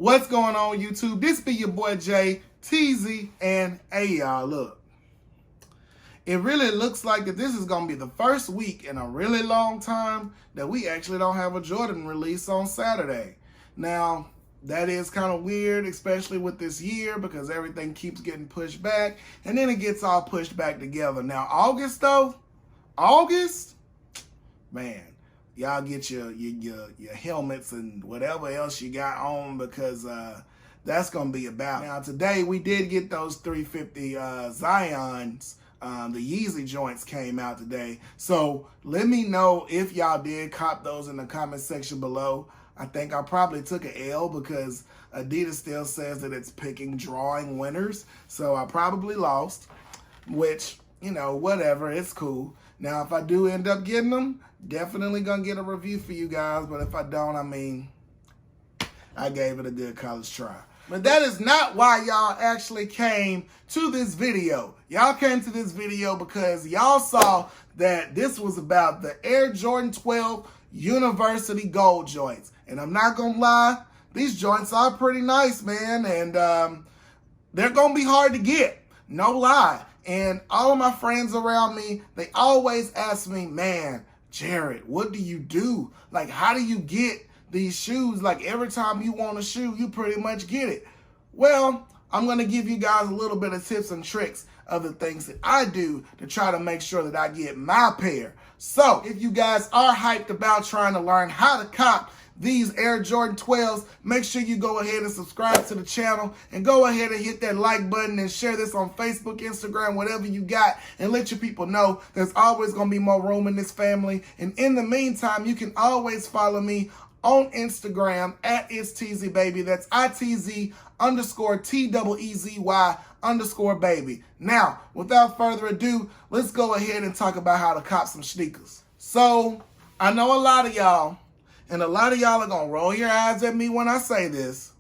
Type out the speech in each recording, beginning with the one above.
What's going on, YouTube? This be your boy Jay, TZ, and hey y'all, look. It really looks like that this is going to be the first week in a really long time that we actually don't have a Jordan release on Saturday. Now, that is kind of weird, especially with this year, because everything keeps getting pushed back, and then it gets all pushed back together. Now, August, man, y'all get your helmets and whatever else you got on, because that's going to be about. Now, today we did get those 350 Zions. The Yeezy joints came out today. So let me know if y'all did cop those in the comment section below. I think I probably took an L because Adidas still says that it's picking drawing winners. So I probably lost, which, you know, whatever, it's cool. Now, if I do end up getting them, definitely gonna get a review for you guys. But if I don't, I mean, I gave it a good college try. But that is not why y'all actually came to this video. Y'all came to this video because y'all saw that this was about the Air Jordan 12 University Gold joints. And I'm not gonna lie, these joints are pretty nice, man. And they're gonna be hard to get, no lie. And all of my friends around me, they always ask me, man, Jared, what do you do? Like, how do you get these shoes? Like, every time you want a shoe, you pretty much get it. Well, I'm going to give you guys a little bit of tips and tricks of the things that I do to try to make sure that I get my pair. So, if you guys are hyped about trying to learn how to cop these Air Jordan 12s, make sure you go ahead and subscribe to the channel and go ahead and hit that like button and share this on Facebook, Instagram, whatever you got, and let your people know there's always going to be more room in this family. And in the meantime, you can always follow me on Instagram at It'sTZBaby. That's ITZ_TEEZY_baby. Now, without further ado, let's go ahead and talk about how to cop some sneakers. So, I know a lot of y'all, and a lot of y'all are going to roll your eyes at me when I say this,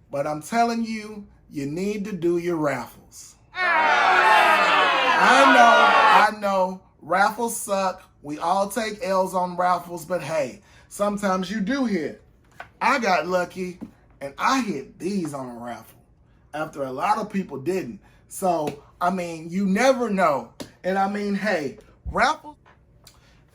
but I'm telling you, you need to do your raffles. I know, raffles suck. We all take L's on raffles, but hey, sometimes you do hit. I got lucky, and I hit these on a raffle after a lot of people didn't. So, I mean, you never know. And I mean, hey, raffles.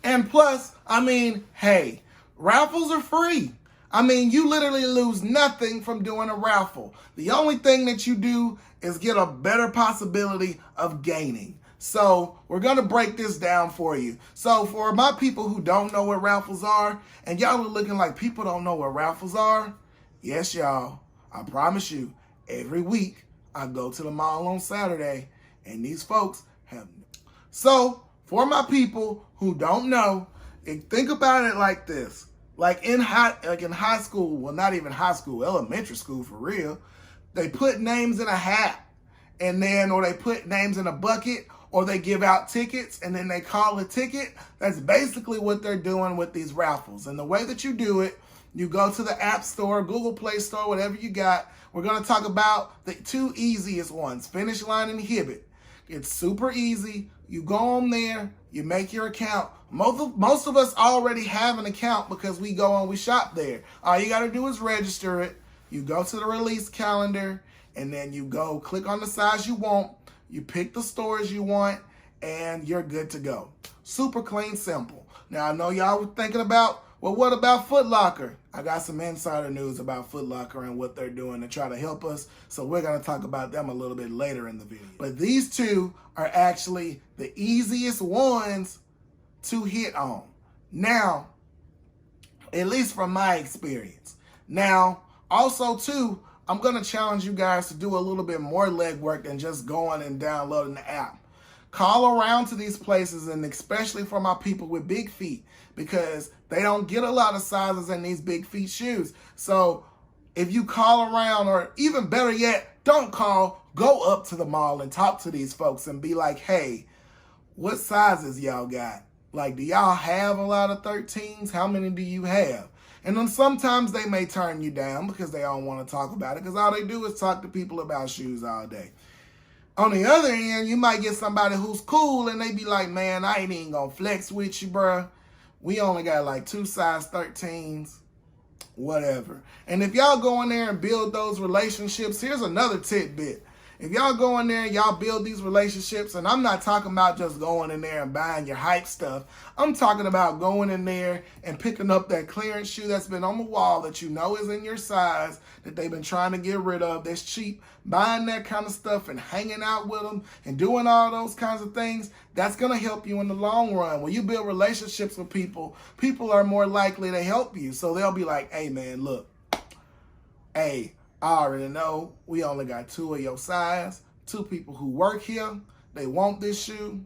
And plus, I mean, hey, raffles are free. I mean, you literally lose nothing from doing a raffle. The only thing that you do is get a better possibility of gaining. So we're going to break this down for you. So for my people who don't know what raffles are, and y'all are looking like people don't know what raffles are, yes, y'all, I promise you, every week I go to the mall on Saturday, and these folks have. So for my people who don't know, think about it like this. Like in high school, well, not even high school, elementary school for real, they put names in a hat, and then, or they put names in a bucket, or they give out tickets, and then they call a ticket. That's basically what they're doing with these raffles. And the way that you do it, you go to the App Store, Google Play Store, whatever you got. We're going to talk about the two easiest ones, Finish Line and Hibbett. It's super easy. You go on there, you make your account. Most of us already have an account because we go and we shop there. All you got to do is register it. You go to the release calendar, and then you go click on the size you want. You pick the stores you want, and you're good to go. Super clean, simple. Now, I know y'all were thinking about, well, what about Foot Locker? I got some insider news about Foot Locker and what they're doing to try to help us, so we're going to talk about them a little bit later in the video. But these two are actually the easiest ones to hit on. Now, at least from my experience. Now, also, too, I'm going to challenge you guys to do a little bit more legwork than just going and downloading the app. Call around to these places, and especially for my people with big feet, because they don't get a lot of sizes in these big feet shoes. So if you call around, or even better yet, don't call, go up to the mall and talk to these folks and be like, hey, what sizes y'all got? Like, do y'all have a lot of 13s? How many do you have? And then sometimes they may turn you down because they don't want to talk about it, because all they do is talk to people about shoes all day. On the other end, you might get somebody who's cool, and they be like, man, I ain't even going to flex with you, bruh. We only got like 2 size 13s. whatever. And if y'all go in there and build those relationships, here's another tidbit. If y'all go in there and y'all build these relationships, and I'm not talking about just going in there and buying your hype stuff. I'm talking about going in there and picking up that clearance shoe that's been on the wall that you know is in your size, that they've been trying to get rid of, that's cheap. Buying that kind of stuff and hanging out with them and doing all those kinds of things, that's going to help you in the long run. When you build relationships with people, people are more likely to help you. So they'll be like, hey, man, look, hey, I already know we only got 2 of your size, 2 people who work here. They want this shoe.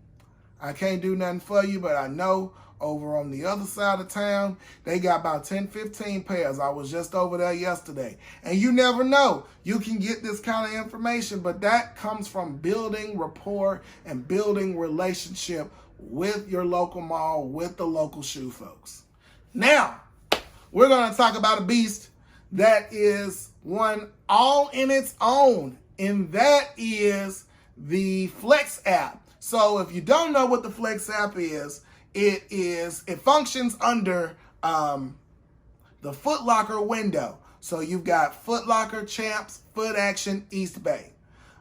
I can't do nothing for you, but I know over on the other side of town, they got about 10, 15 pairs. I was just over there yesterday. And you never know. You can get this kind of information, but that comes from building rapport and building relationship with your local mall, with the local shoe folks. Now, we're going to talk about a beast that is one all in its own, and that is the Flex app. So if you don't know what the Flex app is, it functions under the Foot Locker window. So you've got Foot Locker, Champs, Foot Action, East Bay.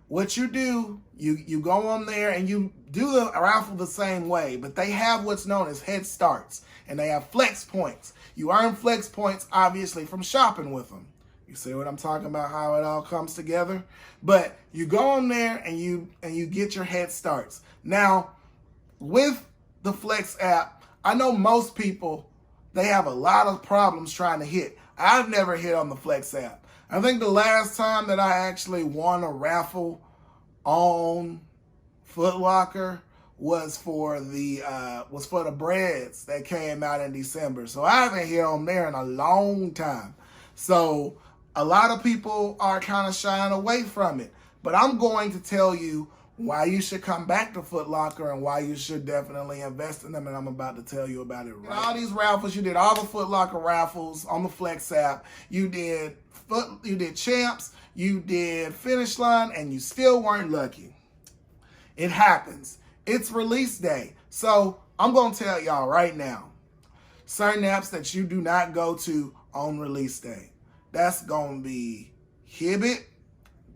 What you do, you go on there and you do the raffle the same way, but they have what's known as head starts, and they have flex points. You earn flex points, obviously, from shopping with them. You see what I'm talking about, how it all comes together? But you go on there and you get your head starts. Now, with the Flex app, I know most people, they have a lot of problems trying to hit. I've never hit on the Flex app. I think the last time that I actually won a raffle on Foot Locker was for the breads that came out in December. So I haven't hit on there in a long time. So a lot of people are kind of shying away from it. But I'm going to tell you why you should come back to Foot Locker and why you should definitely invest in them, and I'm about to tell you about it right now. All these raffles, you did all the Foot Locker raffles on the Flex app. You did Champs, you did Finish Line, and you still weren't lucky. It happens. It's release day. So I'm going to tell y'all right now, certain apps that you do not go to on release day. That's going to be Hibbett,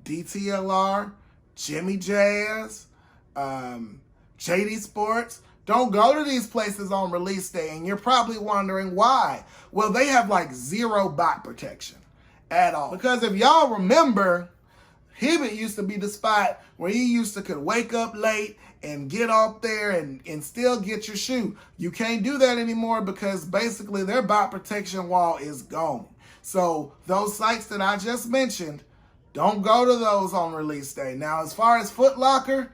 DTLR, Jimmy Jazz, JD Sports. Don't go to these places on release day, and you're probably wondering why. Well, they have like 0 bot protection at all. Because if y'all remember, Hibbett used to be the spot where you could wake up late and get up there and still get your shoe. You can't do that anymore because basically their bot protection wall is gone. So those sites that I just mentioned, don't go to those on release day. Now, as far as Foot Locker,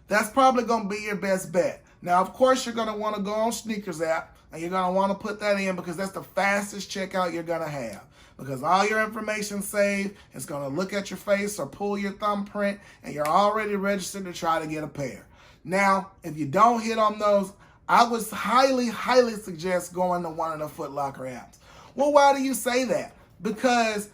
that's probably going to be your best bet. Now, of course, you're going to want to go on Sneakers app, and you're going to want to put that in because that's the fastest checkout you're going to have. Because all your information saved, it's going to look at your face or pull your thumbprint, and you're already registered to try to get a pair. Now, if you don't hit on those, I would highly, highly suggest going to one of the Foot Locker apps. Well, why do you say that? Because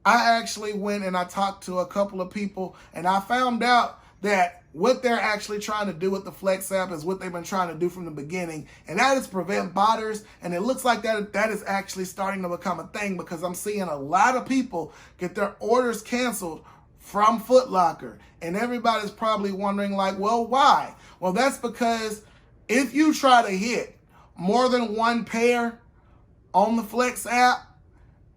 I actually went and I talked to a couple of people, and I found out that what they're actually trying to do with the Flex app is what they've been trying to do from the beginning, and that is prevent botters. And it looks like that is actually starting to become a thing because I'm seeing a lot of people get their orders canceled from Foot Locker, and everybody's probably wondering like, well, why? Well, that's because if you try to hit more than 1 pair on the Flex app,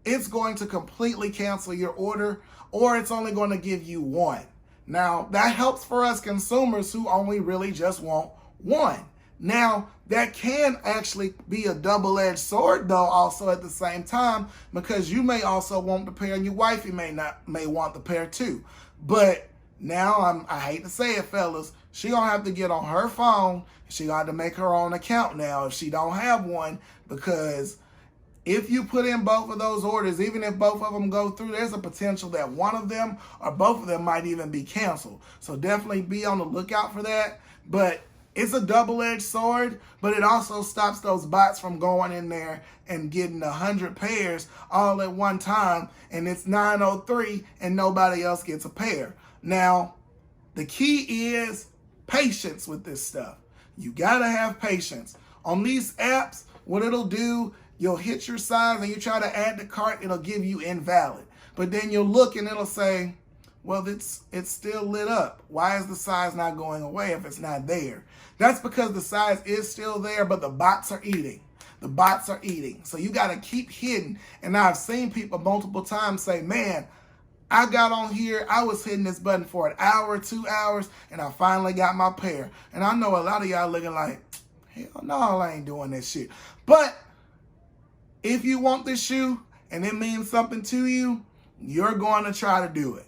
it's going to completely cancel your order, or it's only going to give you 1. Now, that helps for us consumers who only really just want 1. Now, that can actually be a double-edged sword, though, also at the same time, because you may also want the pair and your wifey may want the pair too. But now, I hate to say it, fellas, she gonna have to get on her phone. She got to make her own account now if she don't have one, because if you put in both of those orders, even if both of them go through, there's a potential that one of them or both of them might even be canceled. So definitely be on the lookout for that. But it's a double-edged sword, but it also stops those bots from going in there and getting 100 pairs all at one time, and it's 9:03 and nobody else gets a pair. Now, the key is patience with this stuff. You gotta have patience. On these apps, what it'll do you'll hit your size and you try to add to cart, it'll give you invalid. But then you'll look and it'll say, well, it's still lit up. Why is the size not going away if it's not there? That's because the size is still there, but the bots are eating. The bots are eating. So you got to keep hitting. And I've seen people multiple times say, man, I got on here, I was hitting this button for an hour, 2 hours, and I finally got my pair. And I know a lot of y'all looking like, hell no, I ain't doing that shit. But if you want this shoe and it means something to you, you're going to try to do it.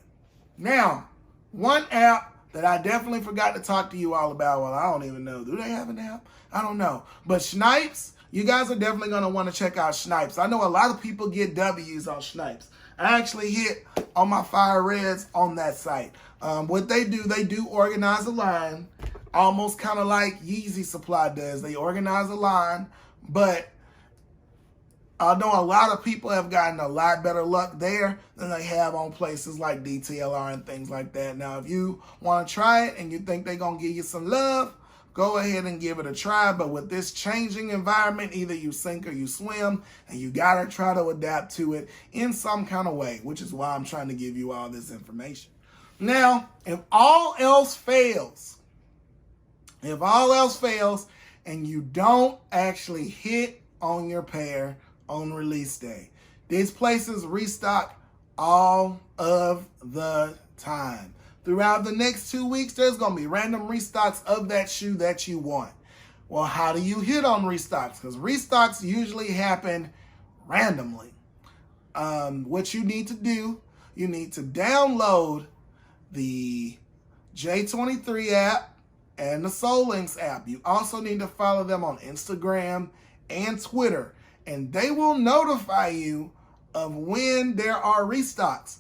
Now, one app that I definitely forgot to talk to you all about, well, I don't even know. Do they have an app? I don't know. But Snipes, you guys are definitely going to want to check out Snipes. I know a lot of people get W's on Snipes. I actually hit on my Fire Reds on that site. What they do organize a line, almost kind of like Yeezy Supply does. They organize a line, but I know a lot of people have gotten a lot better luck there than they have on places like DTLR and things like that. Now, if you want to try it and you think they're going to give you some love, go ahead and give it a try. But with this changing environment, either you sink or you swim, and you got to try to adapt to it in some kind of way, which is why I'm trying to give you all this information. Now, if all else fails, and you don't actually hit on your pair on release day, these places restock all of the time. Throughout the next 2 weeks, there's going to be random restocks of that shoe that you want. Well, how do you hit on restocks? Because restocks usually happen randomly. What you need to do, you need to download the J23 app and the SoulLinks app. You also need to follow them on Instagram and Twitter, and they will notify you of when there are restocks.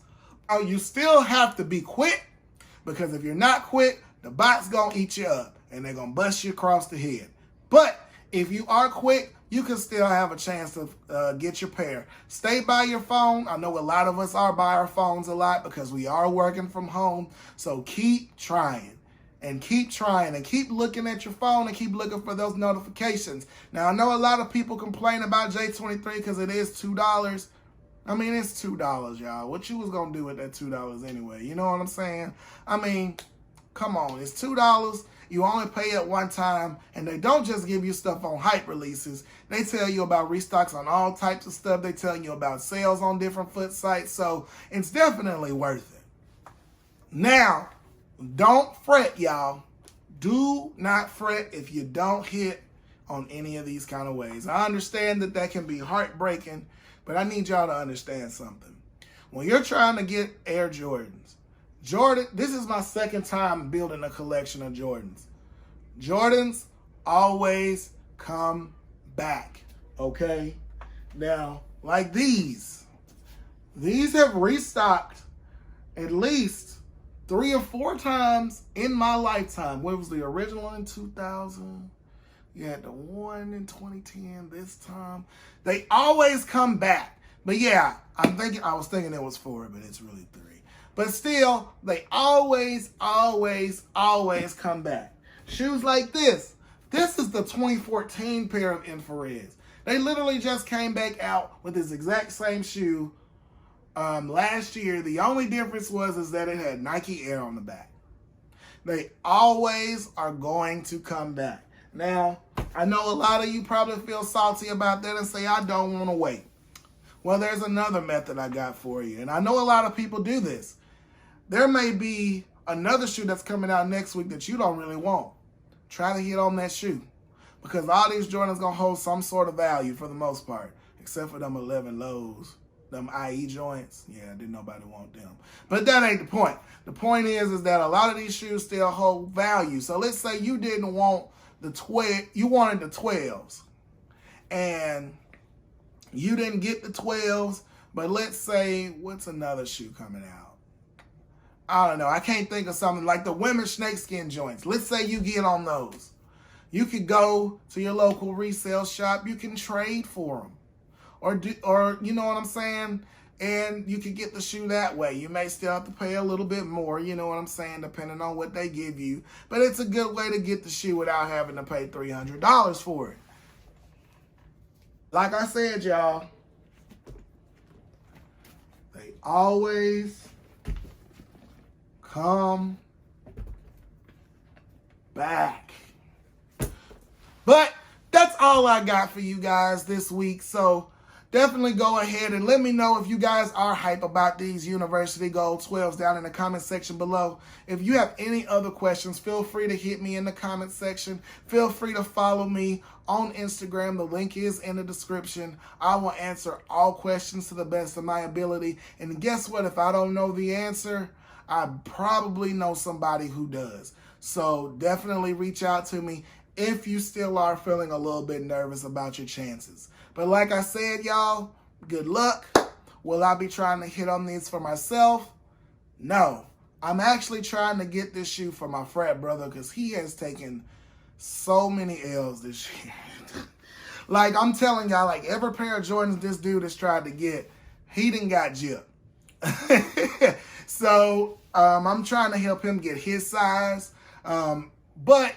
You still have to be quick, because if you're not quick, the bot's going to eat you up and they're going to bust you across the head. But if you are quick, you can still have a chance to get your pair. Stay by your phone. I know a lot of us are by our phones a lot because we are working from home. So keep trying and keep looking at your phone and keep looking for those notifications. Now, I know a lot of people complain about J23 because it is $2. I mean, it's $2, y'all. What you was going to do with that $2 anyway? You know what I'm saying? I mean, come on. It's $2. You only pay it one time. And they don't just give you stuff on hype releases. They tell you about restocks on all types of stuff. They tell you about sales on different foot sites. So it's definitely worth it. Now, don't fret, y'all. Do not fret if you don't hit on any of these kind of ways. I understand that can be heartbreaking. But I need y'all to understand something. When you're trying to get Air Jordans, this is my second time building a collection of Jordans. Jordans always come back, okay? Now, like these have restocked at least 3 or 4 times in my lifetime. What was the original in 2000? You had the one in 2010 this time. They always come back. But yeah, I was thinking it was 4, but it's really 3. But still, they always come back. Shoes like this. This is the 2014 pair of infrareds. They literally just came back out with this exact same shoe last year. The only difference was that it had Nike Air on the back. They always are going to come back. Now, I know a lot of you probably feel salty about that and say, I don't want to wait. Well, there's another method I got for you. And I know a lot of people do this. There may be another shoe that's coming out next week that you don't really want. Try to hit on that shoe. Because all these Jordans going to hold some sort of value for the most part. Except for them 11 lows. Them IE joints. Yeah, didn't nobody want them. But that ain't the point. The point is that a lot of these shoes still hold value. So let's say you didn't want you wanted the 12s, and you didn't get the 12s, but let's say, what's another shoe coming out? I don't know. I can't think of something like the women's snakeskin joints. Let's say you get on those. You could go to your local resale shop. You can trade for them, or you know what I'm saying? And you could get the shoe that way. You may still have to pay a little bit more, you know what I'm saying, depending on what they give you. But it's a good way to get the shoe without having to pay $300 for it. Like I said, y'all, they always come back. But that's all I got for you guys this week. So definitely go ahead and let me know if you guys are hype about these University Gold 12s down in the comment section below. If you have any other questions, feel free to hit me in the comment section. Feel free to follow me on Instagram. The link is in the description. I will answer all questions to the best of my ability. And guess what? If I don't know the answer, I probably know somebody who does. So definitely reach out to me if you still are feeling a little bit nervous about your chances. But like I said, y'all, good luck. Will I be trying to hit on these for myself? No. I'm actually trying to get this shoe for my frat brother because he has taken so many L's this year. Like, I'm telling y'all, like, every pair of Jordans this dude has tried to get, he done got gypped. So, I'm trying to help him get his size. But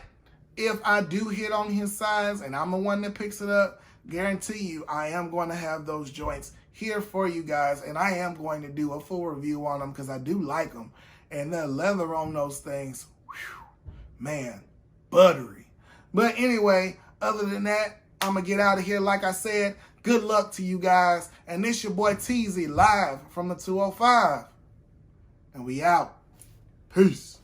if I do hit on his size and I'm the one that picks it up, guarantee you I am going to have those joints here for you guys, and I am going to do a full review on them because I do like them. And the leather on those things, whew, man, buttery. But anyway, other than that, I'm going to get out of here. Like I said, good luck to you guys. And this your boy Teezy live from the 205. And we out. Peace.